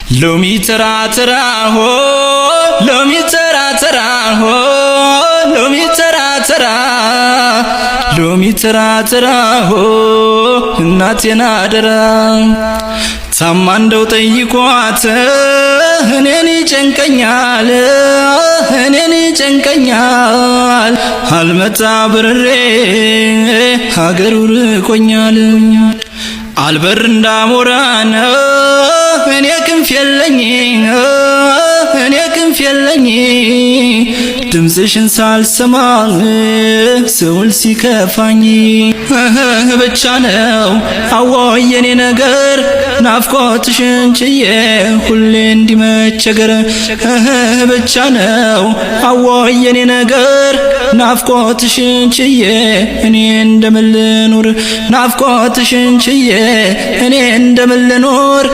ሎሚ ተራ ተራ ሆ ሎሚ ተራ ተራ ሆ ሎሚ ተራ ተራ ሎሚ ተራ ተራ ሆ እናቴን አደራ ታማ እንደው ጠይቋት እኔን ይጨንቀኛል እኔን ይጨንቀኛል አልመጣ ብርሬ ሀገሩ ርቆኛል አልበር እንዳሞራ ነው እኔ ክንፍ የለኝ እኔ ክንፍ የለኝ ድምፅሽን ሳልሰማ ስውል ሲከፋኝ ብቻ ነው አዎይ የኔ ነገር ናፍቆትሽን ችዬ ሁሌ እንዲመቸገር ብቻ ነው አዎይ የኔ ነገር ናፍቆትሽን ችዬ እኔ እንደምን ልኑር ናፍቆትሽን ችዬ እኔ እንደምን ልኑር